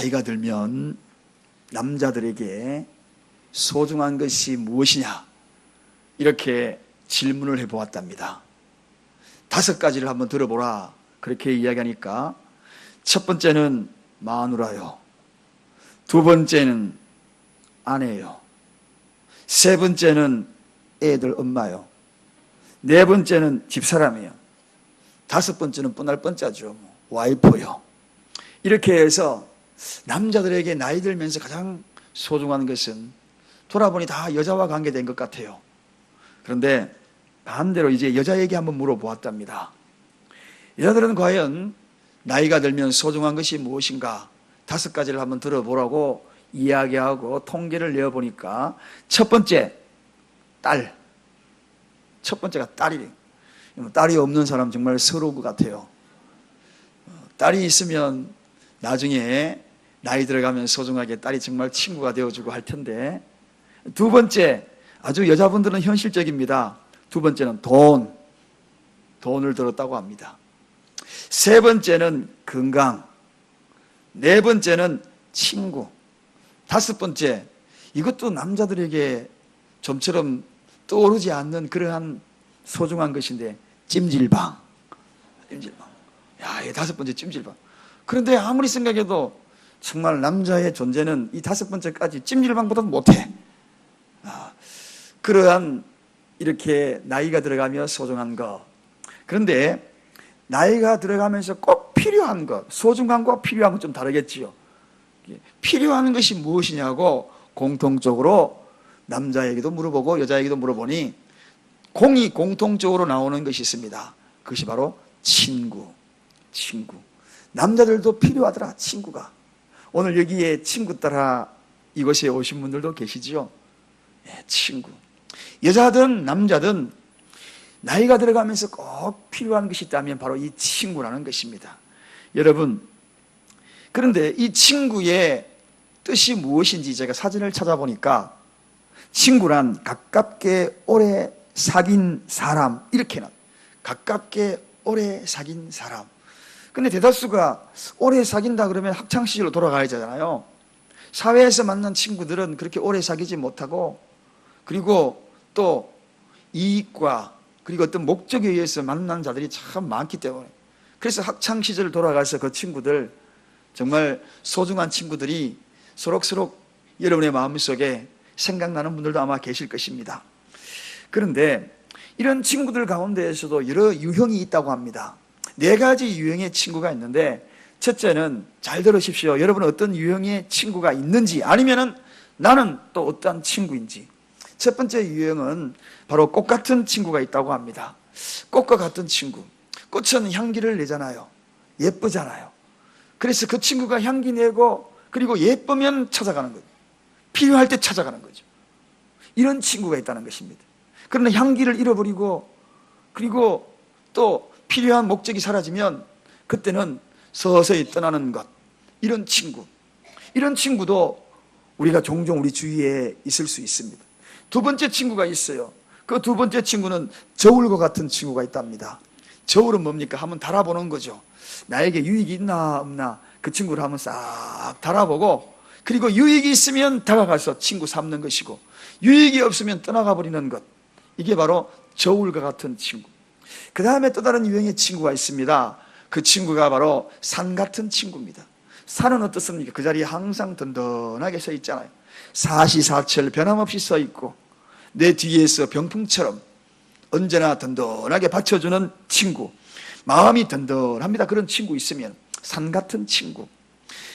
나이가 들면 남자들에게 소중한 것이 무엇이냐, 이렇게 질문을 해보았답니다. 5가지를 한번 들어보라, 그렇게 이야기하니까, 첫 번째는 마누라요, 두 번째는 아내요, 세 번째는 애들 엄마요, 네 번째는 집사람이요, 5번째는 뻔할 뻔짜죠, 와이프요. 이렇게 해서 남자들에게 나이 들면서 가장 소중한 것은 돌아보니 다 여자와 관계된 것 같아요. 그런데 반대로 이제 여자에게 한번 물어보았답니다. 여자들은 과연 나이가 들면 소중한 것이 무엇인가, 5가지를 한번 들어보라고 이야기하고 통계를 내어보니까, 첫 번째, 딸. 첫 번째가 딸이래요. 딸이 없는 사람 정말 서러울 것 같아요. 딸이 있으면 나중에 나이 들어가면 소중하게 딸이 정말 친구가 되어주고 할 텐데, 두 번째, 아주 여자분들은 현실적입니다. 두 번째는 돈을 들었다고 합니다. 세 번째는 건강, 네 번째는 친구, 5번째, 이것도 남자들에게 좀처럼 떠오르지 않는 그러한 소중한 것인데, 찜질방. 야, 이 5번째 찜질방. 그런데 아무리 생각해도 정말 남자의 존재는 이 5번째까지 찜질방보다도 못해. 그러한 이렇게 나이가 들어가며 소중한 것. 그런데 나이가 들어가면서 꼭 필요한 것, 소중한 것, 필요한 것 좀 다르겠지요. 필요한 것이 무엇이냐고 공통적으로 남자에게도 물어보고 여자에게도 물어보니 공통적으로 나오는 것이 있습니다. 그것이 바로 친구. 남자들도 필요하더라, 친구가. 오늘 여기에 친구 따라 이곳에 오신 분들도 계시지요. 친구. 여자든 남자든 나이가 들어가면서 꼭 필요한 것이 있다면 바로 이 친구라는 것입니다. 여러분, 그런데 이 친구의 뜻이 무엇인지 제가 사전을 찾아보니까, 친구란 가깝게 오래 사귄 사람, 이렇게 나와요. 가깝게 오래 사귄 사람. 근데 대다수가 오래 사귄다 그러면 학창시절로 돌아가야 되잖아요. 사회에서 만난 친구들은 그렇게 오래 사귀지 못하고, 그리고 또 이익과 그리고 어떤 목적에 의해서 만난 자들이 참 많기 때문에, 그래서 학창시절 돌아가서 그 친구들, 정말 소중한 친구들이 소록소록 여러분의 마음속에 생각나는 분들도 아마 계실 것입니다. 그런데 이런 친구들 가운데에서도 여러 유형이 있다고 합니다. 4가지 유형의 친구가 있는데, 첫째는, 잘 들으십시오. 여러분은 어떤 유형의 친구가 있는지, 아니면은 나는 또 어떠한 친구인지. 첫 번째 유형은 바로 꽃 같은 친구가 있다고 합니다. 꽃과 같은 친구. 꽃은 향기를 내잖아요. 예쁘잖아요. 그래서 그 친구가 향기 내고, 그리고 예쁘면 찾아가는 거죠. 필요할 때 찾아가는 거죠. 이런 친구가 있다는 것입니다. 그러나 향기를 잃어버리고, 그리고 또 필요한 목적이 사라지면 그때는 서서히 떠나는 것. 이런 친구도 우리가 종종 우리 주위에 있을 수 있습니다. 두 번째 친구가 있어요. 그 두 번째 친구는 저울과 같은 친구가 있답니다. 저울은 뭡니까? 한번 달아보는 거죠. 나에게 유익이 있나 없나 그 친구를 한번 싹 달아보고, 그리고 유익이 있으면 다가가서 친구 삼는 것이고, 유익이 없으면 떠나가 버리는 것. 이게 바로 저울과 같은 친구. 그 다음에 또 다른 유형의 친구가 있습니다. 그 친구가 바로 산 같은 친구입니다. 산은 어떻습니까? 그 자리에 항상 든든하게 서 있잖아요. 사시사철 변함없이 서 있고, 내 뒤에서 병풍처럼 언제나 든든하게 받쳐주는 친구. 마음이 든든합니다. 그런 친구 있으면 산 같은 친구.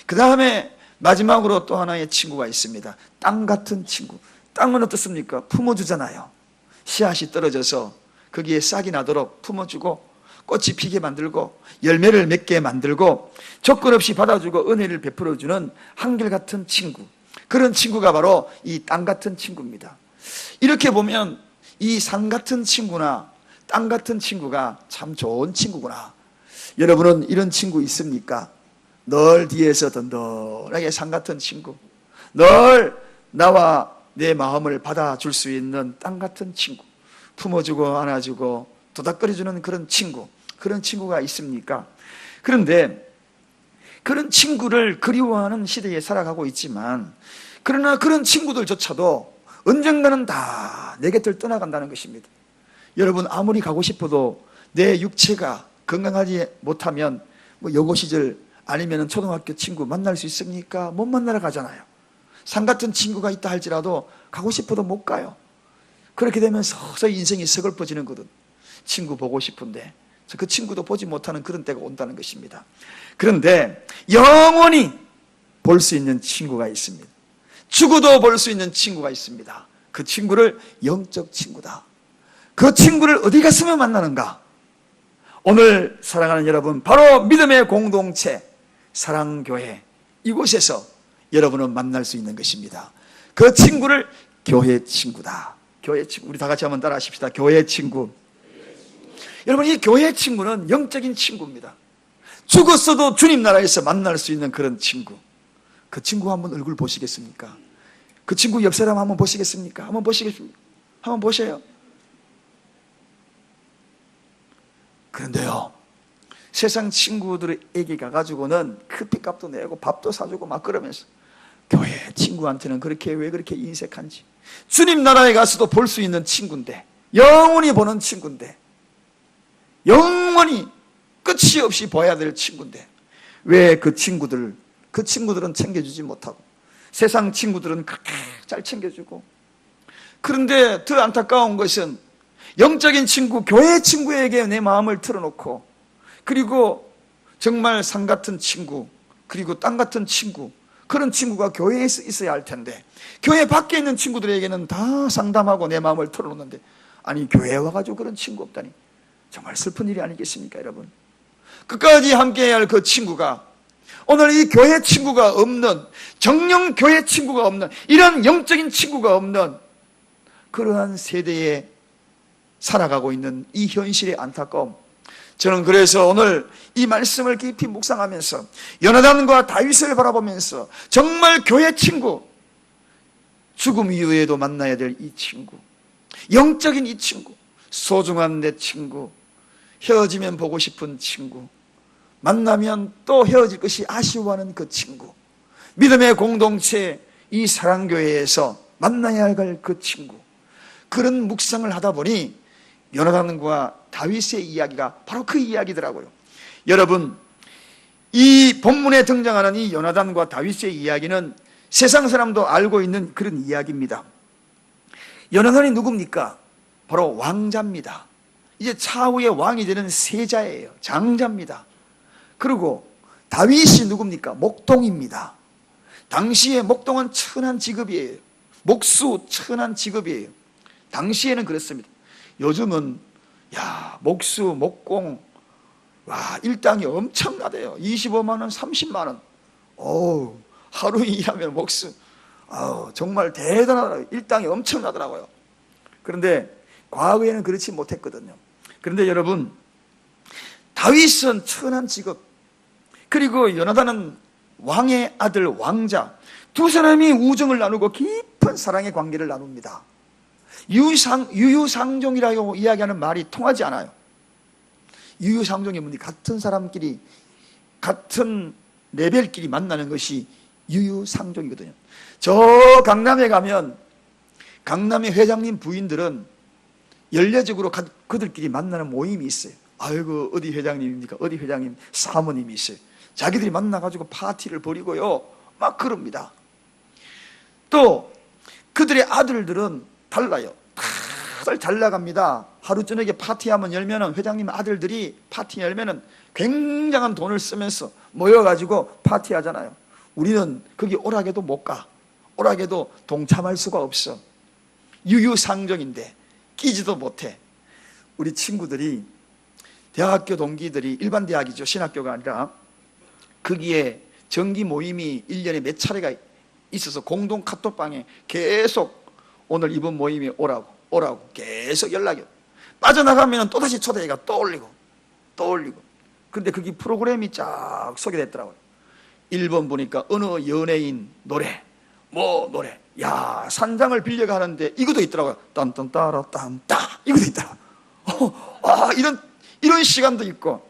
그 다음에 마지막으로 또 하나의 친구가 있습니다. 땅 같은 친구. 땅은 어떻습니까? 품어주잖아요. 씨앗이 떨어져서 거기에 싹이 나도록 품어주고, 꽃이 피게 만들고, 열매를 맺게 만들고, 조건 없이 받아주고 은혜를 베풀어주는 한결같은 친구. 그런 친구가 바로 이 땅 같은 친구입니다. 이렇게 보면 이 산 같은 친구나 땅 같은 친구가 참 좋은 친구구나. 여러분은 이런 친구 있습니까? 늘 뒤에서 든든하게 산 같은 친구, 늘 나와 내 마음을 받아줄 수 있는 땅 같은 친구, 품어주고 안아주고 도닥거려주는 그런 친구가 있습니까? 그런데 그런 친구를 그리워하는 시대에 살아가고 있지만, 그러나 그런 친구들조차도 언젠가는 다 내 곁을 떠나간다는 것입니다. 여러분, 아무리 가고 싶어도 내 육체가 건강하지 못하면 여고 시절 아니면 초등학교 친구 만날 수 있습니까? 못 만나러 가잖아요. 산 같은 친구가 있다 할지라도 가고 싶어도 못 가요. 그렇게 되면 서서히 인생이 서글퍼지는 거든. 친구 보고 싶은데 그 친구도 보지 못하는 그런 때가 온다는 것입니다. 그런데 영원히 볼 수 있는 친구가 있습니다. 죽어도 볼 수 있는 친구가 있습니다. 그 친구를 영적 친구다. 그 친구를 어디 갔으면 만나는가? 오늘 사랑하는 여러분, 바로 믿음의 공동체 사랑교회, 이곳에서 여러분은 만날 수 있는 것입니다. 그 친구를 교회 친구다. 교회 친구, 우리 다 같이 한번 따라 하십시다. 교회 친구. 여러분, 이 교회 친구는 영적인 친구입니다. 죽었어도 주님 나라에서 만날 수 있는 그런 친구. 그 친구 한번 얼굴 보시겠습니까? 그 친구 옆 사람 한번 보시겠습니까? 한번 보시겠습니까? 한번 보세요. 그런데요, 세상 친구들에게 가가지고는 커피값도 내고 밥도 사주고 막 그러면서, 교회 친구한테는 왜 그렇게 인색한지. 주님 나라에 가서도 볼 수 있는 친구인데, 영원히 보는 친구인데, 영원히 끝이 없이 봐야 될 친구인데, 왜 그 친구들은 챙겨주지 못하고, 세상 친구들은 그렇게 잘 챙겨주고. 그런데 더 안타까운 것은 영적인 친구, 교회 친구에게 내 마음을 털어놓고, 그리고 정말 산 같은 친구, 그리고 땅 같은 친구, 그런 친구가 교회에 있어야 할 텐데, 교회 밖에 있는 친구들에게는 다 상담하고 내 마음을 털어놓는데, 아니 교회에 와가지고 그런 친구 없다니 정말 슬픈 일이 아니겠습니까, 여러분? 끝까지 함께해야 할 그 친구가 오늘 이 교회 친구가 없는, 정령 교회 친구가 없는, 이런 영적인 친구가 없는 그러한 세대에 살아가고 있는 이 현실의 안타까움. 저는 그래서 오늘 이 말씀을 깊이 묵상하면서 요나단과 다윗을 바라보면서 정말 교회 친구, 죽음 이후에도 만나야 될 이 친구, 영적인 이 친구, 소중한 내 친구, 헤어지면 보고 싶은 친구, 만나면 또 헤어질 것이 아쉬워하는 그 친구, 믿음의 공동체 이 사랑교회에서 만나야 할 그 친구, 그런 묵상을 하다 보니 요나단과 다윗의 이야기가 바로 그 이야기더라고요. 여러분, 이 본문에 등장하는 이 요나단과 다윗의 이야기는 세상 사람도 알고 있는 그런 이야기입니다. 요나단이 누굽니까? 바로 왕자입니다. 이제 차후에 왕이 되는 세자예요. 장자입니다. 그리고 다윗이 누굽니까? 목동입니다. 당시에 목동은 천한 직업이에요. 목수 천한 직업이에요. 당시에는 그랬습니다. 요즘은 목수, 목공, 일당이 엄청나대요. 25만 원, 30만 원. 하루 일하면 목수, 정말 대단하더라고요. 일당이 엄청나더라고요. 그런데 과거에는 그렇지 못했거든요. 그런데 여러분, 다윗은 천한 직업, 그리고 요나단은 왕의 아들 왕자, 두 사람이 우정을 나누고 깊은 사랑의 관계를 나눕니다. 유유상종이라고 이야기하는 말이 통하지 않아요. 유유상종이 뭡니까? 같은 사람끼리, 같은 레벨끼리 만나는 것이 유유상종이거든요. 저 강남에 가면 강남의 회장님 부인들은 연례적으로 그들끼리 만나는 모임이 있어요. 아이고, 어디 회장님입니까? 어디 회장님 사모님이 있어요. 자기들이 만나가지고 파티를 벌이고요, 막 그럽니다. 또 그들의 아들들은 달라요. 다들 잘 나갑니다. 하루 저녁에 파티하면 열면은, 회장님 아들들이 파티 열면은 굉장한 돈을 쓰면서 모여가지고 파티하잖아요. 우리는 거기 오락에도 못 가. 오락에도 동참할 수가 없어. 유유상종인데 끼지도 못해. 우리 친구들이, 대학교 동기들이, 일반 대학이죠, 신학교가 아니라, 거기에 정기 모임이 1년에 몇 차례가 있어서 공동 카톡방에 계속 오늘 이번 모임에 오라고 계속 연락이, 빠져나가면 또다시 초대해가 또 올리고. 그런데 거기 프로그램이 쫙 소개됐더라고요. 1번 보니까 어느 연예인 노래, 산장을 빌려가 하는데 이것도 있더라고요. 딴딴따라 딴따, 이것도 있더라고요. 이런 시간도 있고.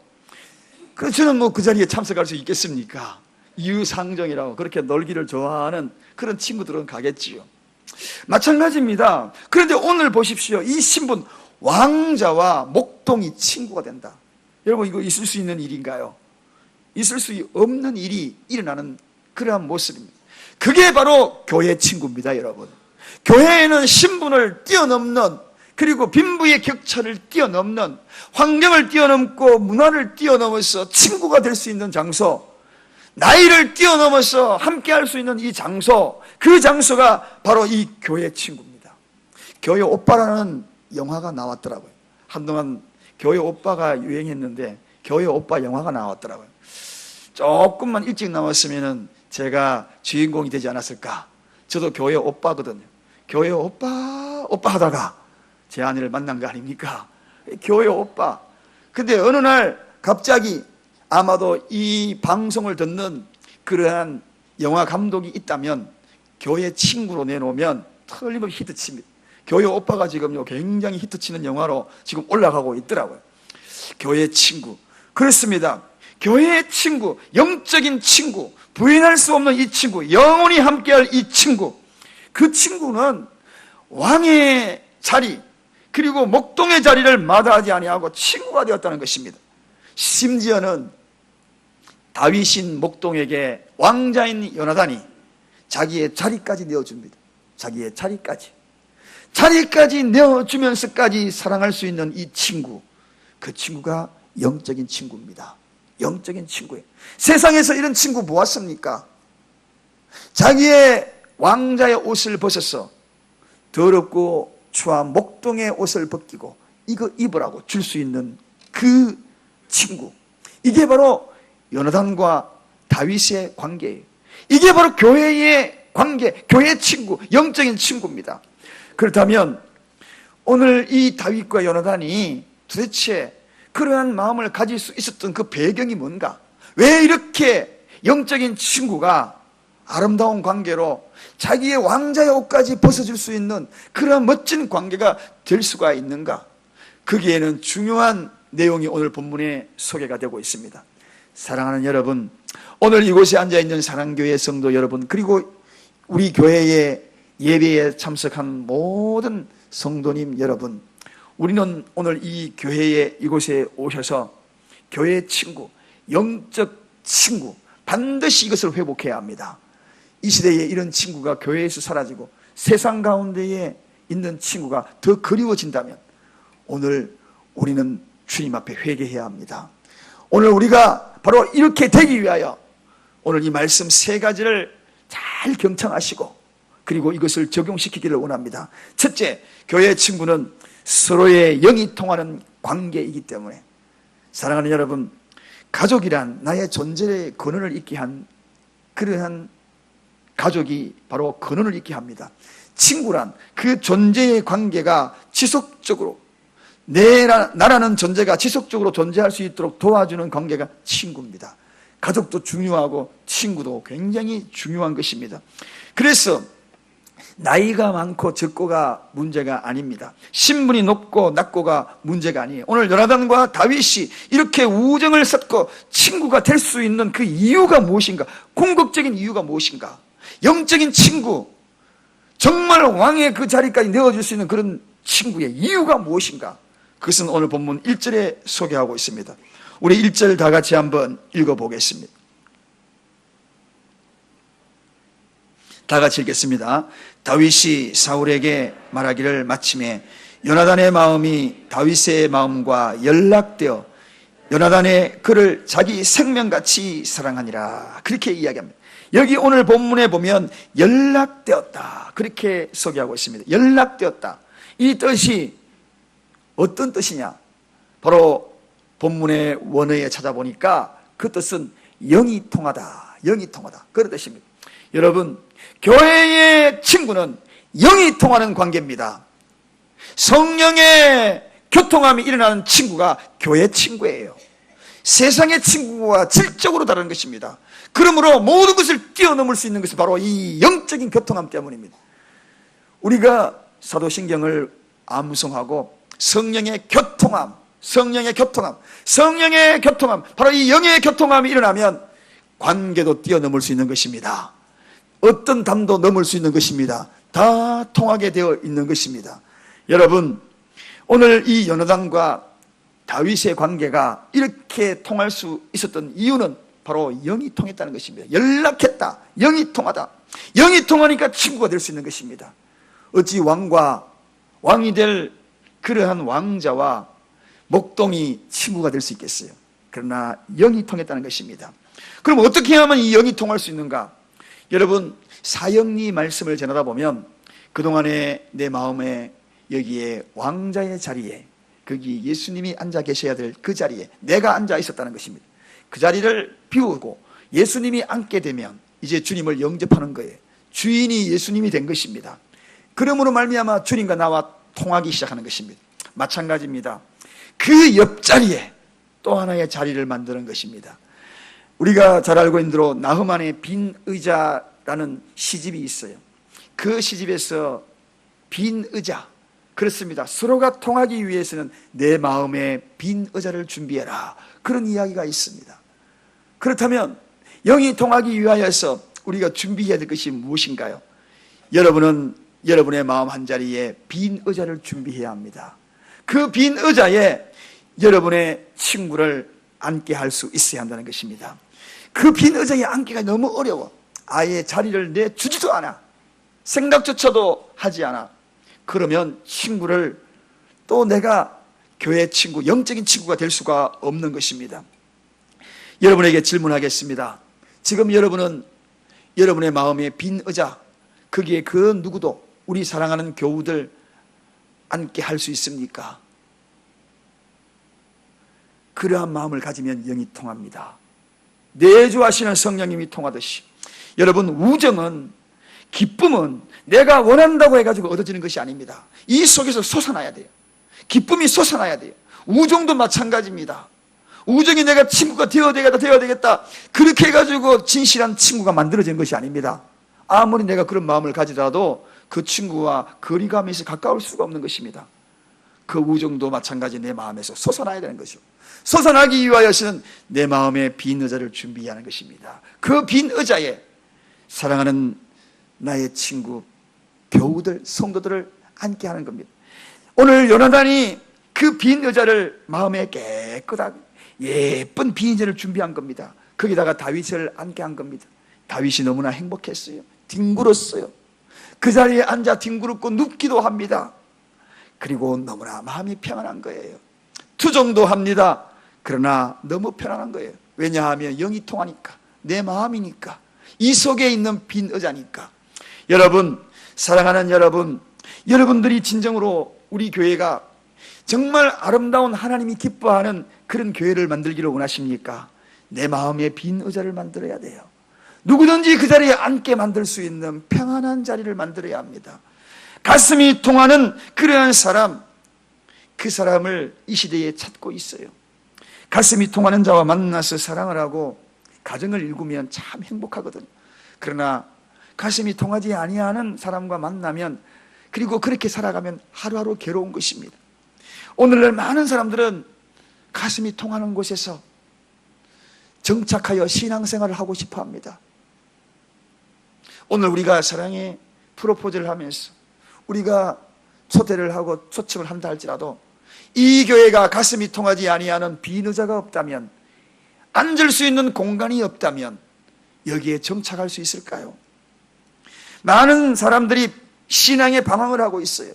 그래서 저는 그 자리에 참석할 수 있겠습니까? 유상정이라고 그렇게 놀기를 좋아하는 그런 친구들은 가겠지요. 마찬가지입니다. 그런데 오늘 보십시오. 이 신분, 왕자와 목동이 친구가 된다. 여러분, 이거 있을 수 있는 일인가요? 있을 수 없는 일이 일어나는 그러한 모습입니다. 그게 바로 교회 친구입니다, 여러분. 교회에는 신분을 뛰어넘는, 그리고 빈부의 격차를 뛰어넘는, 환경을 뛰어넘고 문화를 뛰어넘어서 친구가 될 수 있는 장소, 나이를 뛰어넘어서 함께 할 수 있는 이 장소, 그 장소가 바로 이 교회 친구입니다. 교회 오빠라는 영화가 나왔더라고요. 한동안 교회 오빠가 유행했는데 교회 오빠 영화가 나왔더라고요. 조금만 일찍 나왔으면 제가 주인공이 되지 않았을까. 저도 교회 오빠거든요. 교회 오빠 하다가 제 아내를 만난 거 아닙니까? 교회 오빠. 근데 어느 날 갑자기 아마도 이 방송을 듣는 그러한 영화 감독이 있다면 교회 친구로 내놓으면 틀림없이 히트칩니다. 교회 오빠가 지금요 굉장히 히트치는 영화로 지금 올라가고 있더라고요. 교회 친구. 그렇습니다. 교회의 친구, 영적인 친구, 부인할 수 없는 이 친구, 영원히 함께할 이 친구. 그 친구는 왕의 자리, 그리고 목동의 자리를 마다하지 아니하고 친구가 되었다는 것입니다. 심지어는 다윗인 목동에게 왕자인 요나단이 자기의 자리까지 내어줍니다. 자기의 자리까지 내어주면서까지 사랑할 수 있는 이 친구, 그 친구가 영적인 친구입니다. 영적인 친구예요. 세상에서 이런 친구 보았습니까? 자기의 왕자의 옷을 벗어서 더럽고 추한 목동의 옷을 벗기고 이거 입으라고 줄 수 있는 그 친구, 이게 바로 요나단과 다윗의 관계예요. 이게 바로 교회의 관계, 교회의 친구, 영적인 친구입니다. 그렇다면 오늘 이 다윗과 요나단이 도대체 그러한 마음을 가질 수 있었던 그 배경이 뭔가? 왜 이렇게 영적인 친구가 아름다운 관계로 자기의 왕자의 옷까지 벗어줄 수 있는 그런 멋진 관계가 될 수가 있는가? 거기에는 중요한 내용이 오늘 본문에 소개가 되고 있습니다. 사랑하는 여러분, 오늘 이곳에 앉아있는 사랑교회 성도 여러분, 그리고 우리 교회의 예배에 참석한 모든 성도님 여러분, 우리는 오늘 이 교회에 이곳에 오셔서 교회의 친구, 영적 친구, 반드시 이것을 회복해야 합니다. 이 시대에 이런 친구가 교회에서 사라지고 세상 가운데에 있는 친구가 더 그리워진다면 오늘 우리는 주님 앞에 회개해야 합니다. 오늘 우리가 바로 이렇게 되기 위하여 오늘 이 말씀 세 가지를 잘 경청하시고 그리고 이것을 적용시키기를 원합니다. 첫째, 교회의 친구는 서로의 영이 통하는 관계이기 때문에, 사랑하는 여러분, 가족이란 나의 존재의 근원을 있게 한 그러한 가족이 바로 근원을 있게 합니다. 친구란 그 존재의 관계가 지속적으로 나라는 존재가 지속적으로 존재할 수 있도록 도와주는 관계가 친구입니다. 가족도 중요하고 친구도 굉장히 중요한 것입니다. 그래서 나이가 많고 적고가 문제가 아닙니다. 신분이 높고 낮고가 문제가 아니에요. 오늘 요나단과 다윗이 이렇게 우정을 섞고 친구가 될 수 있는 그 이유가 무엇인가? 궁극적인 이유가 무엇인가? 영적인 친구, 정말 왕의 그 자리까지 내어줄 수 있는 그런 친구의 이유가 무엇인가? 그것은 오늘 본문 1절에 소개하고 있습니다. 우리 1절 다 같이 한번 읽어보겠습니다. 다 같이 읽겠습니다. 다윗이 사울에게 말하기를 마침에 요나단의 마음이 다윗의 마음과 연락되어 요나단의 그를 자기 생명같이 사랑하니라, 그렇게 이야기합니다. 여기 오늘 본문에 보면 연락되었다, 그렇게 소개하고 있습니다. 연락되었다. 이 뜻이 어떤 뜻이냐? 바로 본문의 원어에 찾아보니까 그 뜻은 영이 통하다, 영이 통하다, 그런 뜻입니다. 여러분, 교회의 친구는 영이 통하는 관계입니다. 성령의 교통함이 일어나는 친구가 교회 친구예요. 세상의 친구와 질적으로 다른 것입니다. 그러므로 모든 것을 뛰어넘을 수 있는 것은 바로 이 영적인 교통함 때문입니다. 우리가 사도신경을 암송하고 성령의 교통함, 바로 이 영의 교통함이 일어나면 관계도 뛰어넘을 수 있는 것입니다. 어떤 담도 넘을 수 있는 것입니다. 다 통하게 되어 있는 것입니다. 여러분, 오늘 이 요나단과 다윗의 관계가 이렇게 통할 수 있었던 이유는 바로 영이 통했다는 것입니다. 연락했다. 영이 통하다. 영이 통하니까 친구가 될 수 있는 것입니다. 어찌 왕이 될 그러한 왕자와 목동이 친구가 될 수 있겠어요? 그러나 영이 통했다는 것입니다. 그럼 어떻게 하면 이 영이 통할 수 있는가? 여러분, 사형리 말씀을 전하다 보면 그동안에 내 마음에 여기에 왕자의 자리에, 거기 예수님이 앉아 계셔야 될 그 자리에 내가 앉아 있었다는 것입니다. 그 자리를 비우고 예수님이 앉게 되면 이제 주님을 영접하는 거예요. 주인이 예수님이 된 것입니다. 그러므로 말미암아 주님과 나와 통하기 시작하는 것입니다. 마찬가지입니다. 그 옆자리에 또 하나의 자리를 만드는 것입니다. 우리가 잘 알고 있는 대로 나흐만의 빈 의자라는 시집이 있어요. 그 시집에서 빈 의자, 그렇습니다. 서로가 통하기 위해서는 내 마음에 빈 의자를 준비해라, 그런 이야기가 있습니다. 그렇다면 영이 통하기 위하여서 우리가 준비해야 될 것이 무엇인가요? 여러분은 여러분의 마음 한자리에 빈 의자를 준비해야 합니다. 그 빈 의자에 여러분의 친구를 앉게 할 수 있어야 한다는 것입니다. 그 빈 의자에 앉기가 너무 어려워. 아예 자리를 내주지도 않아. 생각조차도 하지 않아. 그러면 친구를 또 내가 교회 친구, 영적인 친구가 될 수가 없는 것입니다. 여러분에게 질문하겠습니다. 지금 여러분은 여러분의 마음에 빈 의자, 거기에 그 누구도 우리 사랑하는 교우들 앉게 할 수 있습니까? 그러한 마음을 가지면 영이 통합니다. 내주하시는 성령님이 통하듯이. 여러분, 우정은, 기쁨은 내가 원한다고 해가지고 얻어지는 것이 아닙니다. 이 속에서 솟아나야 돼요. 기쁨이 솟아나야 돼요. 우정도 마찬가지입니다. 우정이 내가 친구가 되어야 되겠다, 그렇게 해가지고 진실한 친구가 만들어지는 것이 아닙니다. 아무리 내가 그런 마음을 가지더라도 그 친구와 거리감에서 가까울 수가 없는 것입니다. 그 우정도 마찬가지 내 마음에서 솟아나야 되는 것이죠. 솟아나기 위하여서는 내 마음에 빈 의자를 준비하는 것입니다. 그 빈 의자에 사랑하는 나의 친구, 교우들, 성도들을 앉게 하는 겁니다. 오늘 요나단이 그 빈 의자를 마음에 깨끗하게 예쁜 빈 의자를 준비한 겁니다. 거기다가 다윗을 앉게 한 겁니다. 다윗이 너무나 행복했어요. 뒹굴었어요. 그 자리에 앉아 뒹굴었고 눕기도 합니다. 그리고 너무나 마음이 평안한 거예요. 투정도 합니다. 그러나 너무 편안한 거예요. 왜냐하면 영이 통하니까, 내 마음이니까, 이 속에 있는 빈 의자니까. 여러분, 사랑하는 여러분, 여러분들이 진정으로 우리 교회가 정말 아름다운 하나님이 기뻐하는 그런 교회를 만들기를 원하십니까? 내 마음에 빈 의자를 만들어야 돼요. 누구든지 그 자리에 앉게 만들 수 있는 평안한 자리를 만들어야 합니다. 가슴이 통하는 그러한 사람, 그 사람을 이 시대에 찾고 있어요. 가슴이 통하는 자와 만나서 사랑을 하고 가정을 일구면 참 행복하거든요. 그러나 가슴이 통하지 아니하는 사람과 만나면, 그리고 그렇게 살아가면 하루하루 괴로운 것입니다. 오늘날 많은 사람들은 가슴이 통하는 곳에서 정착하여 신앙생활을 하고 싶어 합니다. 오늘 우리가 사랑의 프로포즈를 하면서 우리가 초대를 하고 초청을 한다 할지라도 이 교회가 가슴이 통하지 아니하는 빈 의자가 없다면, 앉을 수 있는 공간이 없다면 여기에 정착할 수 있을까요? 많은 사람들이 신앙의 방황을 하고 있어요.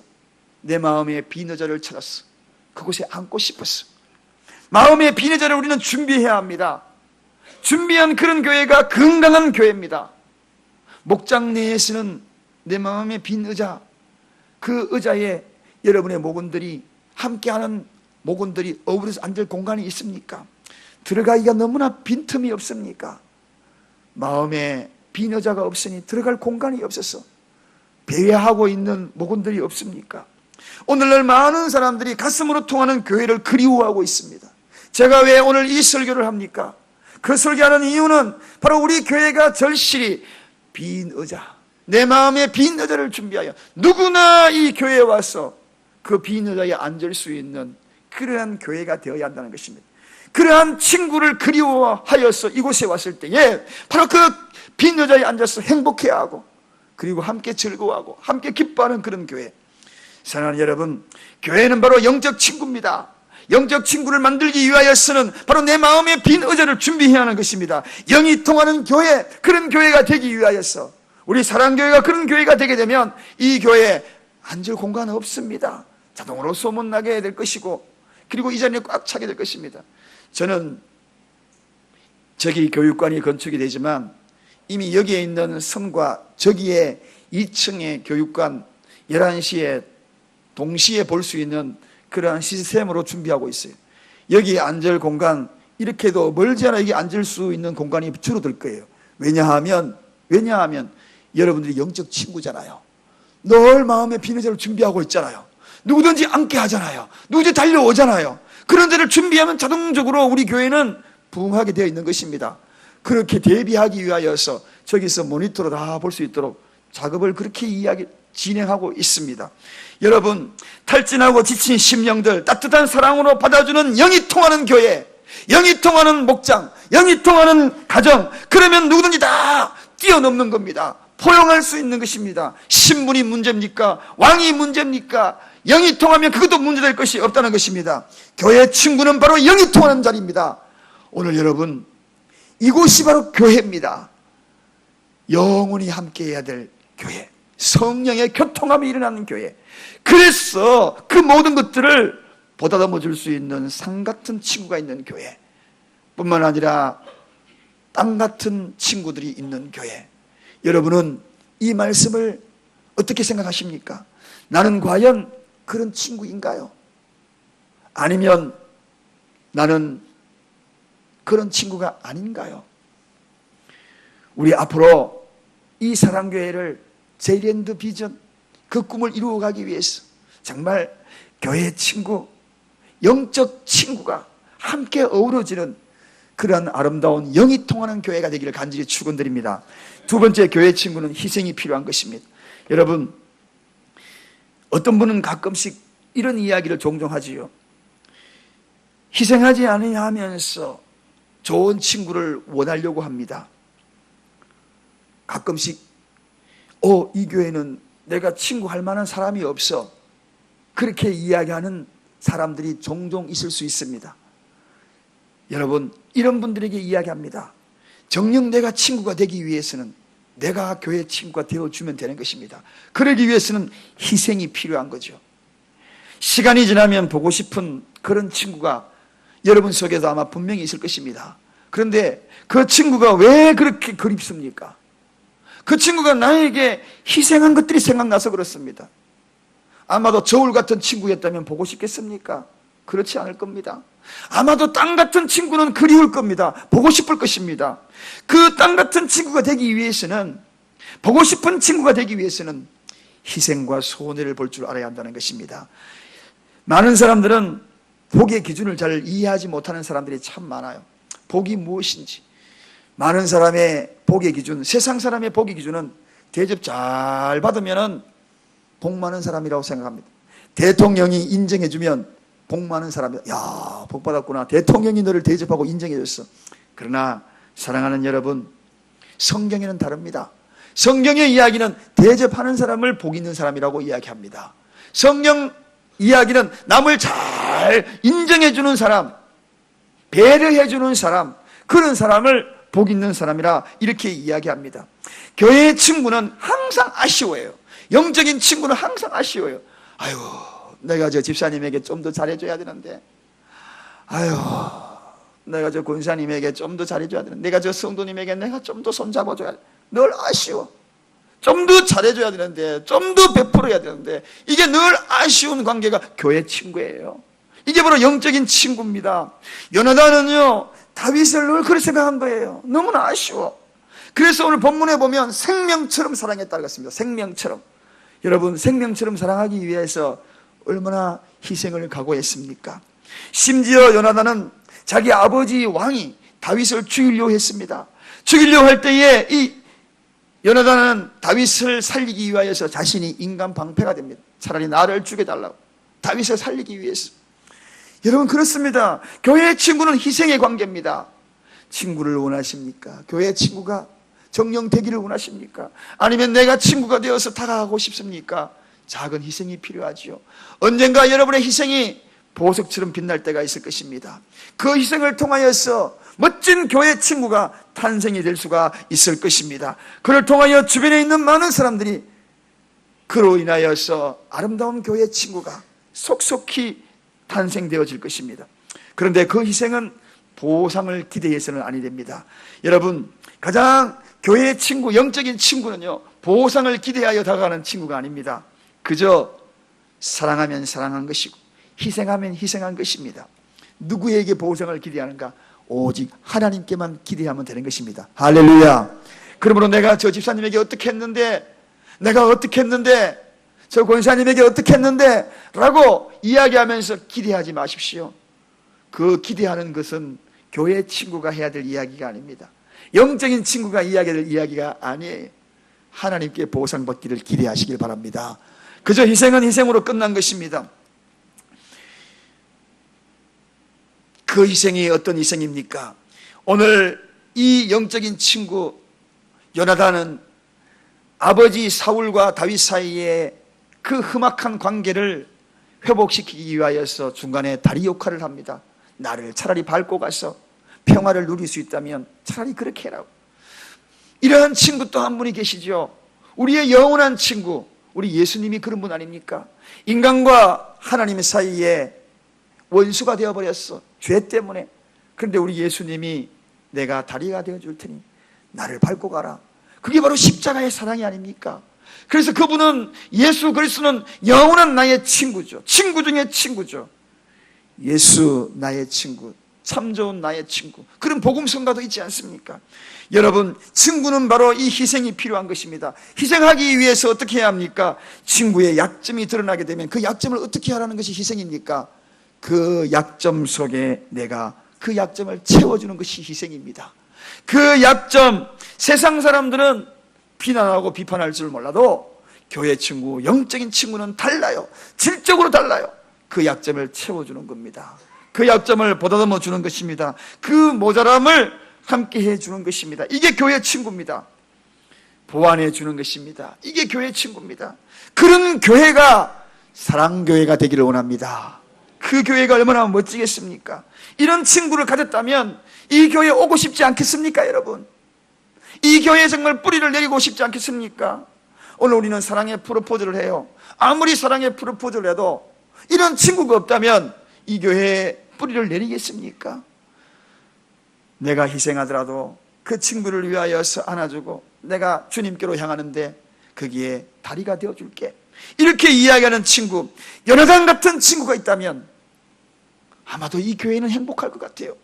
내 마음의 빈 의자를 찾았어. 그곳에 앉고 싶었어. 마음의 빈 의자를 우리는 준비해야 합니다. 준비한 그런 교회가 건강한 교회입니다. 목장 내에서는 내 마음의 빈 의자, 그 의자에 여러분의 목원들이, 함께하는 목원들이 어우러서 앉을 공간이 있습니까? 들어가기가 너무나 빈틈이 없습니까? 마음에 빈 의자가 없으니 들어갈 공간이 없어서 배회하고 있는 목원들이 없습니까? 오늘날 많은 사람들이 가슴으로 통하는 교회를 그리워하고 있습니다. 제가 왜 오늘 이 설교를 합니까? 그 설교하는 이유는 바로 우리 교회가 절실히 빈 의자, 내 마음의 빈 의자를 준비하여 누구나 이 교회에 와서 그 빈 의자에 앉을 수 있는 그러한 교회가 되어야 한다는 것입니다. 그러한 친구를 그리워하여서 이곳에 왔을 때에 바로 그 빈 의자에 앉아서 행복해하고 그리고 함께 즐거워하고 함께 기뻐하는 그런 교회. 사랑하는 여러분, 교회는 바로 영적 친구입니다. 영적 친구를 만들기 위하여서는 바로 내 마음의 빈 의자를 준비해야 하는 것입니다. 영이 통하는 교회, 그런 교회가 되기 위하여서 우리 사랑교회가 그런 교회가 되게 되면 이 교회에 앉을 공간 없습니다. 자동으로 소문나게 될 것이고 그리고 이 자리에 꽉 차게 될 것입니다. 저는 저기 교육관이 건축이 되지만 이미 여기에 있는 성과 저기에 2층의 교육관 11시에 동시에 볼 수 있는 그러한 시스템으로 준비하고 있어요. 여기 앉을 공간 이렇게도 멀지 않아 여기 앉을 수 있는 공간이 줄어들 거예요. 왜냐하면 여러분들이 영적 친구잖아요. 늘 마음의 빈 의자를 준비하고 있잖아요. 누구든지 앉게 하잖아요. 누구든지 달려오잖아요. 그런 데를 준비하면 자동적으로 우리 교회는 부흥하게 되어 있는 것입니다. 그렇게 대비하기 위하여서 저기서 모니터로 다 볼 수 있도록 작업을 그렇게 진행하고 있습니다. 여러분, 탈진하고 지친 심령들 따뜻한 사랑으로 받아주는 영이 통하는 교회, 영이 통하는 목장, 영이 통하는 가정, 그러면 누구든지 다 뛰어넘는 겁니다. 포용할 수 있는 것입니다. 신분이 문제입니까? 왕이 문제입니까? 영이 통하면 그것도 문제될 것이 없다는 것입니다. 교회 친구는 바로 영이 통하는 자리입니다. 오늘 여러분, 이곳이 바로 교회입니다. 영원히 함께해야 될 교회, 성령의 교통함이 일어나는 교회. 그래서 그 모든 것들을 보다듬어 줄 수 있는 상 같은 친구가 있는 교회 뿐만 아니라 땅 같은 친구들이 있는 교회. 여러분은 이 말씀을 어떻게 생각하십니까? 나는 과연 그런 친구인가요? 아니면 나는 그런 친구가 아닌가요? 우리 앞으로 이 사랑교회를 제일랜드 비전, 그 꿈을 이루어가기 위해서 정말 교회 친구, 영적 친구가 함께 어우러지는 그러한 아름다운 영이 통하는 교회가 되기를 간절히 축원드립니다. 두 번째, 교회 친구는 희생이 필요한 것입니다. 여러분, 어떤 분은 가끔씩 이런 이야기를 종종 하지요. 희생하지 않으냐 하면서 좋은 친구를 원하려고 합니다. 가끔씩 이 교회는 내가 친구할 만한 사람이 없어, 그렇게 이야기하는 사람들이 종종 있을 수 있습니다. 여러분, 이런 분들에게 이야기합니다. 정녕 내가 친구가 되기 위해서는 내가 교회 친구가 되어주면 되는 것입니다. 그러기 위해서는 희생이 필요한 거죠. 시간이 지나면 보고 싶은 그런 친구가 여러분 속에도 아마 분명히 있을 것입니다. 그런데 그 친구가 왜 그렇게 그립습니까? 그 친구가 나에게 희생한 것들이 생각나서 그렇습니다. 아마도 저울 같은 친구였다면 보고 싶겠습니까? 그렇지 않을 겁니다. 아마도 땅 같은 친구는 그리울 겁니다. 보고 싶을 것입니다. 그 땅 같은 친구가 되기 위해서는, 보고 싶은 친구가 되기 위해서는 희생과 손해를 볼 줄 알아야 한다는 것입니다. 많은 사람들은 복의 기준을 잘 이해하지 못하는 사람들이 참 많아요. 복이 무엇인지. 많은 사람의 복의 기준, 세상 사람의 복의 기준은 대접 잘 받으면 복 많은 사람이라고 생각합니다. 대통령이 인정해주면 복 많은 사람이다. 야, 복 받았구나. 대통령이 너를 대접하고 인정해줬어. 그러나 사랑하는 여러분, 성경에는 다릅니다. 성경의 이야기는 대접하는 사람을 복 있는 사람이라고 이야기합니다. 성경 이야기는 남을 잘 인정해주는 사람, 배려해주는 사람, 그런 사람을 복 있는 사람이라 이렇게 이야기합니다. 교회의 친구는 항상 아쉬워요. 영적인 친구는 항상 아쉬워요. 아유, 내가 저 집사님에게 좀 더 잘해줘야 되는데, 아유, 내가 저 권사님에게 좀 더 잘해줘야 되는데, 내가 저 성도님에게 내가 좀 더 손잡아줘야 돼. 늘 아쉬워. 좀 더 잘해줘야 되는데, 좀 더 베풀어야 되는데, 이게 늘 아쉬운 관계가 교회 친구예요. 이게 바로 영적인 친구입니다. 요나단은요, 다윗을 늘 그렇게 생각한 거예요. 너무나 아쉬워. 그래서 오늘 본문에 보면 생명처럼 사랑했다고 했습니다. 생명처럼. 여러분, 생명처럼 사랑하기 위해서 얼마나 희생을 각오했습니까? 심지어 요나단은 자기 아버지 왕이 다윗을 죽이려고 했습니다. 죽이려고 할 때에 이 요나단은 다윗을 살리기 위하여서 자신이 인간 방패가 됩니다. 차라리 나를 죽여달라고. 다윗을 살리기 위해서. 여러분, 그렇습니다. 교회의 친구는 희생의 관계입니다. 친구를 원하십니까? 교회의 친구가 정령 되기를 원하십니까? 아니면 내가 친구가 되어서 다가가고 싶습니까? 작은 희생이 필요하지요. 언젠가 여러분의 희생이 보석처럼 빛날 때가 있을 것입니다. 그 희생을 통하여서 멋진 교회 친구가 탄생이 될 수가 있을 것입니다. 그를 통하여 주변에 있는 많은 사람들이 그로 인하여서 아름다운 교회 친구가 속속히 탄생되어질 것입니다. 그런데 그 희생은 보상을 기대해서는 아니 됩니다. 여러분, 가장 교회의 친구, 영적인 친구는요, 보상을 기대하여 다가가는 친구가 아닙니다. 그저 사랑하면 사랑한 것이고 희생하면 희생한 것입니다. 누구에게 보상을 기대하는가? 오직 하나님께만 기대하면 되는 것입니다. 할렐루야. 그러므로 내가 저 집사님에게 어떻게 했는데, 내가 어떻게 했는데, 저 권사님에게 어떻게 했는데 라고 이야기하면서 기대하지 마십시오. 그 기대하는 것은 교회 친구가 해야 될 이야기가 아닙니다. 영적인 친구가 이야기해야 될 이야기가 아니에요. 하나님께 보상받기를 기대하시길 바랍니다. 그저 희생은 희생으로 끝난 것입니다. 그 희생이 어떤 희생입니까? 오늘 이 영적인 친구 요나단은 아버지 사울과 다윗 사이에 그 험악한 관계를 회복시키기 위하여서 중간에 다리 역할을 합니다. 나를 차라리 밟고 가서 평화를 누릴 수 있다면 차라리 그렇게 해라고. 이러한 친구 또 한 분이 계시죠. 우리의 영원한 친구, 우리 예수님이 그런 분 아닙니까? 인간과 하나님 사이에 원수가 되어버렸어, 죄 때문에. 그런데 우리 예수님이 내가 다리가 되어줄 테니 나를 밟고 가라. 그게 바로 십자가의 사랑이 아닙니까? 그래서 그분은, 예수 그리스도는 영원한 나의 친구죠. 친구 중에 친구죠. 예수 나의 친구, 참 좋은 나의 친구, 그런 복음성가도 있지 않습니까? 여러분, 친구는 바로 이 희생이 필요한 것입니다. 희생하기 위해서 어떻게 해야 합니까? 친구의 약점이 드러나게 되면 그 약점을 어떻게 하라는 것이 희생입니까? 그 약점 속에 내가 그 약점을 채워주는 것이 희생입니다. 그 약점, 세상 사람들은 비난하고 비판할 줄 몰라도 교회 친구, 영적인 친구는 달라요. 질적으로 달라요. 그 약점을 채워주는 겁니다. 그 약점을 보다듬어 주는 것입니다. 그 모자람을 함께 해주는 것입니다. 이게 교회 친구입니다. 보완해 주는 것입니다. 이게 교회 친구입니다. 그런 교회가 사랑교회가 되기를 원합니다. 그 교회가 얼마나 멋지겠습니까? 이런 친구를 가졌다면 이 교회에 오고 싶지 않겠습니까, 여러분? 이 교회에 정말 뿌리를 내리고 싶지 않겠습니까? 오늘 우리는 사랑의 프로포즈를 해요. 아무리 사랑의 프로포즈를 해도 이런 친구가 없다면 이 교회에 뿌리를 내리겠습니까? 내가 희생하더라도 그 친구를 위하여서 안아주고 내가 주님께로 향하는데 거기에 다리가 되어줄게, 이렇게 이야기하는 친구, 요나단 같은 친구가 있다면 아마도 이 교회는 행복할 것 같아요.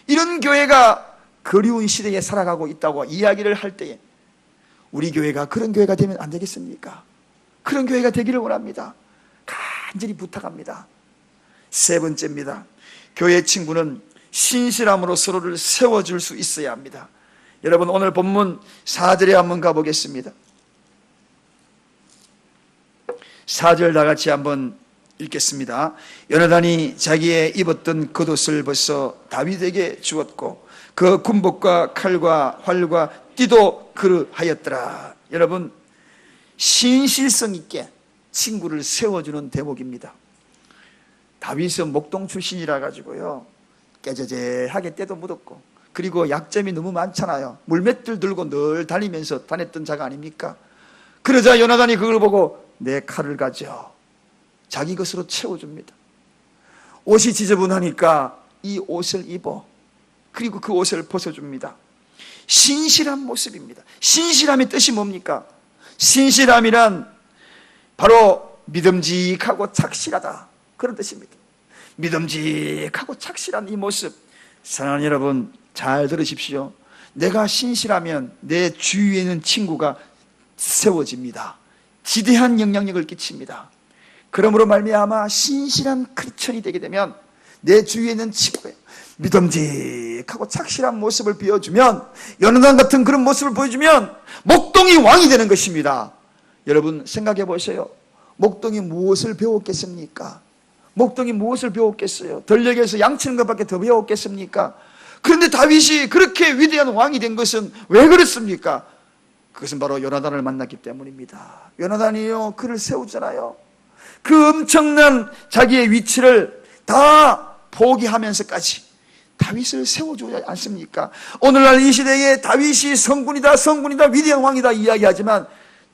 이런 교회가 그리운 시대에 살아가고 있다고 이야기를 할 때에 우리 교회가 그런 교회가 되면 안 되겠습니까? 그런 교회가 되기를 원합니다. 간절히 부탁합니다. 세 번째입니다. 교회 친구는 신실함으로 서로를 세워줄 수 있어야 합니다. 여러분, 오늘 본문 4절에 한번 가보겠습니다. 4절 다 같이 한번 읽겠습니다. 요나단이 자기의 입었던 겉옷을 벗어 다윗에게 주었고 그 군복과 칼과 활과 띠도 그르하였더라. 여러분, 신실성 있게 친구를 세워주는 대목입니다. 다윗은 목동 출신이라 가지고요, 깨저재하게 때도 묻었고, 그리고 약점이 너무 많잖아요. 물맷들 들고 늘 다니면서 다녔던 자가 아닙니까? 그러자 요나단이 그걸 보고 내 칼을 가져 자기 것으로 채워줍니다. 옷이 지저분하니까 이 옷을 입어, 그리고 그 옷을 벗어줍니다. 신실한 모습입니다. 신실함의 뜻이 뭡니까? 신실함이란 바로 믿음직하고 착실하다, 그런 뜻입니다. 믿음직하고 착실한 이 모습, 사랑하는 여러분 잘 들으십시오. 내가 신실하면 내 주위에 있는 친구가 세워집니다. 지대한 영향력을 끼칩니다. 그러므로 말미암아 신실한 크리스천이 되게 되면 내 주위에 있는 친구가 믿음직하고 착실한 모습을 보여주면, 요나단 같은 그런 모습을 보여주면 목동이 왕이 되는 것입니다. 여러분 생각해 보세요. 목동이 무엇을 배웠겠습니까? 목동이 무엇을 배웠겠어요? 들녘에서 양치는 것밖에 더 배웠겠습니까? 그런데 다윗이 그렇게 위대한 왕이 된 것은 왜 그렇습니까? 그것은 바로 요나단을 만났기 때문입니다. 요나단이요, 그를 세우잖아요. 그 엄청난 자기의 위치를 다 포기하면서까지 다윗을 세워주지 않습니까? 오늘날 이 시대에 다윗이 성군이다, 성군이다, 위대한 왕이다 이야기하지만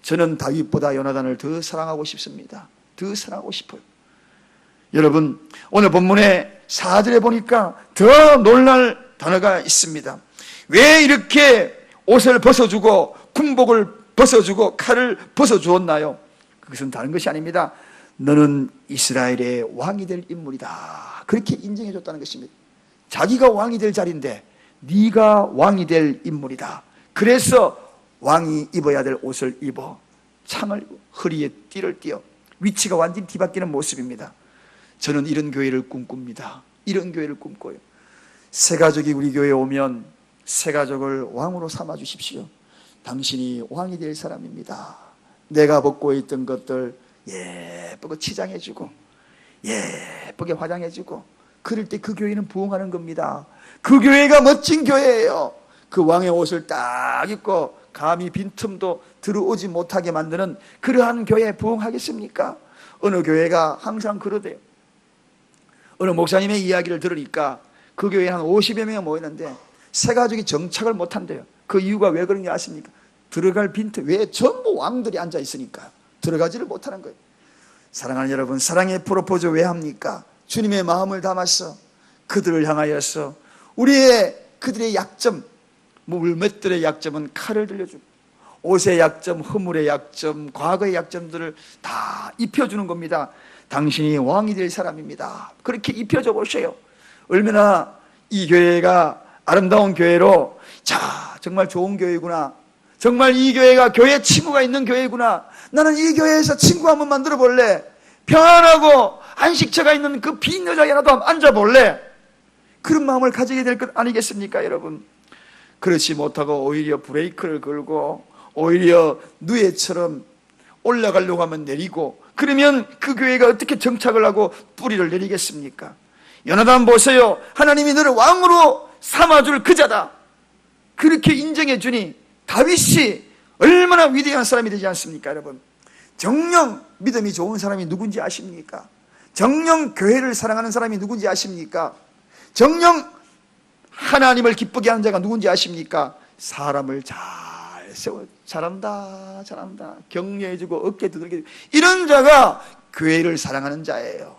저는 다윗보다 요나단을 더 사랑하고 싶습니다. 더 사랑하고 싶어요. 여러분, 오늘 본문의 4절에 보니까 더 놀랄 단어가 있습니다. 왜 이렇게 옷을 벗어주고 군복을 벗어주고 칼을 벗어주었나요? 그것은 다른 것이 아닙니다. 너는 이스라엘의 왕이 될 인물이다. 그렇게 인정해 줬다는 것입니다. 자기가 왕이 될 자리인데 네가 왕이 될 인물이다. 그래서 왕이 입어야 될 옷을 입어 창을 허리에 띠를 띠어 위치가 완전히 뒤바뀌는 모습입니다. 저는 이런 교회를 꿈꿉니다. 이런 교회를 꿈꿔요. 새 가족이 우리 교회에 오면 새 가족을 왕으로 삼아 주십시오. 당신이 왕이 될 사람입니다. 내가 벗고 있던 것들 예쁘게 치장해주고 예쁘게 화장해주고 그럴 때 그 교회는 부흥하는 겁니다. 그 교회가 멋진 교회예요. 그 왕의 옷을 딱 입고 감히 빈틈도 들어오지 못하게 만드는 그러한 교회에 부흥하겠습니까? 어느 교회가 항상 그러대요. 어느 목사님의 이야기를 들으니까 그 교회에 한 50여 명이 모이는데 새 가족이 정착을 못한대요. 그 이유가 왜 그런지 아십니까? 들어갈 빈틈, 왜 전부 왕들이 앉아 있으니까 들어가지를 못하는 거예요. 사랑하는 여러분, 사랑의 프로포즈 왜 합니까? 주님의 마음을 담아서 그들을 향하여서 그들의 약점, 물맷들의 약점은 칼을 들려주고 옷의 약점, 허물의 약점, 과거의 약점들을 다 입혀주는 겁니다. 당신이 왕이 될 사람입니다. 그렇게 입혀줘 보세요. 얼마나 이 교회가 아름다운 교회로, 자, 정말 좋은 교회구나. 정말 이 교회가 교회 친구가 있는 교회구나. 나는 이 교회에서 친구 한번 만들어 볼래. 편안하고 안식처가 있는 그 빈 여자에라도 한번 앉아볼래. 그런 마음을 가지게 될 것 아니겠습니까, 여러분? 그렇지 못하고 오히려 브레이크를 걸고 오히려 누에처럼 올라가려고 하면 내리고, 그러면 그 교회가 어떻게 정착을 하고 뿌리를 내리겠습니까? 요나단 보세요. 하나님이 너를 왕으로 삼아줄 그자다. 그렇게 인정해 주니 다윗이 얼마나 위대한 사람이 되지 않습니까, 여러분? 정녕 믿음이 좋은 사람이 누군지 아십니까? 정녕 교회를 사랑하는 사람이 누군지 아십니까? 정녕 하나님을 기쁘게 하는 자가 누군지 아십니까? 사람을 잘 세워, 잘한다, 잘한다, 격려해주고 어깨 두들겨주고, 이런 자가 교회를 사랑하는 자예요.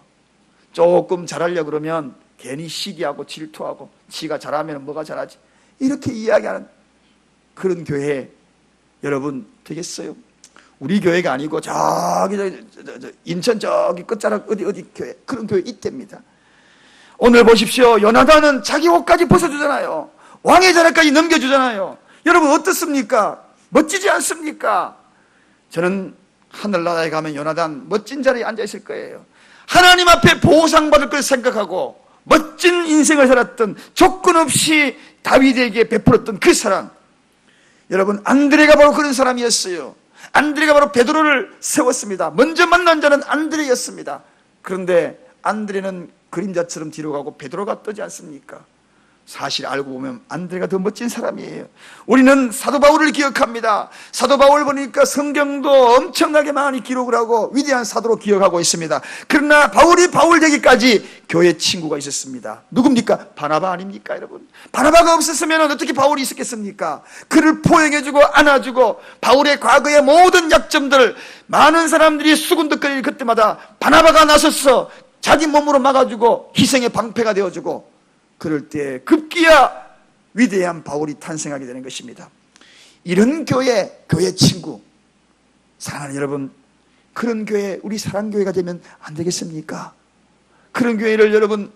조금 잘하려고 그러면 괜히 시기하고 질투하고 지가 잘하면 뭐가 잘하지, 이렇게 이야기하는 그런 교회 여러분 되겠어요? 우리 교회가 아니고 저기 인천 저기 끝자락 어디 교회, 그런 교회 있답니다. 오늘 보십시오. 요나단은 자기 옷까지 벗어주잖아요. 왕의 자리까지 넘겨주잖아요. 여러분 어떻습니까? 멋지지 않습니까? 저는 하늘나라에 가면 요나단 멋진 자리에 앉아있을 거예요. 하나님 앞에 보상받을 걸 생각하고 멋진 인생을 살았던, 조건 없이 다윗에게 베풀었던 그 사랑. 여러분, 안드레가 바로 그런 사람이었어요. 안드레가 바로 베드로를 세웠습니다. 먼저 만난 자는 안드레였습니다. 그런데 안드레는 그림자처럼 뒤로 가고 베드로가 뜨지 않습니까? 사실 알고 보면 안드레가 더 멋진 사람이에요. 우리는 사도 바울을 기억합니다. 사도 바울 보니까 성경도 엄청나게 많이 기록을 하고 위대한 사도로 기억하고 있습니다. 그러나 바울이 바울 되기까지 교회 친구가 있었습니다. 누굽니까? 바나바 아닙니까, 여러분? 바나바가 없었으면 어떻게 바울이 있었겠습니까? 그를 포용해주고 안아주고 바울의 과거의 모든 약점들, 많은 사람들이 수군덕거릴 그때마다 바나바가 나섰어 자기 몸으로 막아주고 희생의 방패가 되어주고, 그럴 때 급기야 위대한 바울이 탄생하게 되는 것입니다. 이런 교회 친구, 사랑하는 여러분, 그런 교회, 우리 사랑교회가 되면 안 되겠습니까? 그런 교회를 여러분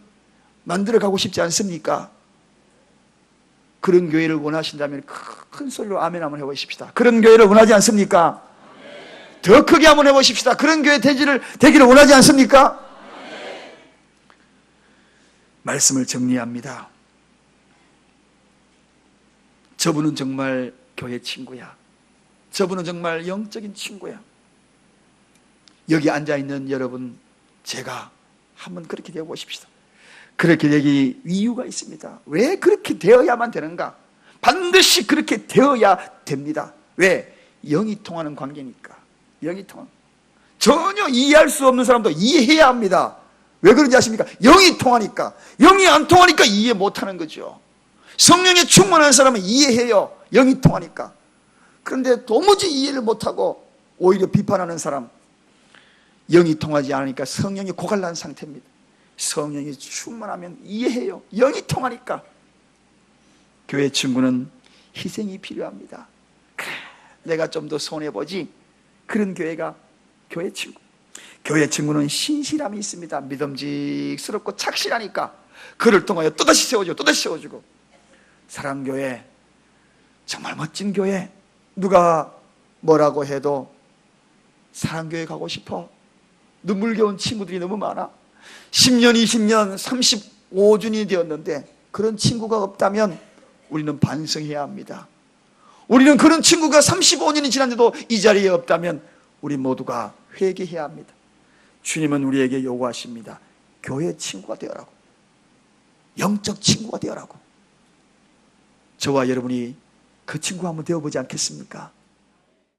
만들어 가고 싶지 않습니까? 그런 교회를 원하신다면 큰 소리로 아멘 한번 해보십시다. 그런 교회를 원하지 않습니까? 더 크게 한번 해보십시다. 그런 교회 되기를 원하지 않습니까? 말씀을 정리합니다. 저분은 정말 교회 친구야. 저분은 정말 영적인 친구야. 여기 앉아있는 여러분, 제가 한번 그렇게 되어 보십시다. 그렇게 되기 이유가 있습니다. 왜 그렇게 되어야만 되는가? 반드시 그렇게 되어야 됩니다. 왜? 영이 통하는 관계니까. 영이 통하는. 전혀 이해할 수 없는 사람도 이해해야 합니다. 왜 그런지 아십니까? 영이 통하니까. 영이 안 통하니까 이해 못하는 거죠. 성령에 충만한 사람은 이해해요. 영이 통하니까. 그런데 도무지 이해를 못하고 오히려 비판하는 사람, 영이 통하지 않으니까 성령이 고갈난 상태입니다. 성령이 충만하면 이해해요. 영이 통하니까. 교회 친구는 희생이 필요합니다. 내가 좀 더 손해보지. 그런 교회가 교회 친구. 교회 친구는 신실함이 있습니다. 믿음직스럽고 착실하니까 그를 통하여 또다시 세워주고 또다시 세워주고. 사랑교회 정말 멋진 교회. 누가 뭐라고 해도 사랑교회 가고 싶어. 눈물겨운 친구들이 너무 많아. 10년, 20년, 35주년이 되었는데 그런 친구가 없다면 우리는 반성해야 합니다. 우리는 그런 친구가 35년이 지났는데도 이 자리에 없다면 우리 모두가 회개해야 합니다. 주님은 우리에게 요구하십니다. 교회 친구가 되어라고. 영적 친구가 되어라고. 저와 여러분이 그 친구 한번 되어보지 않겠습니까?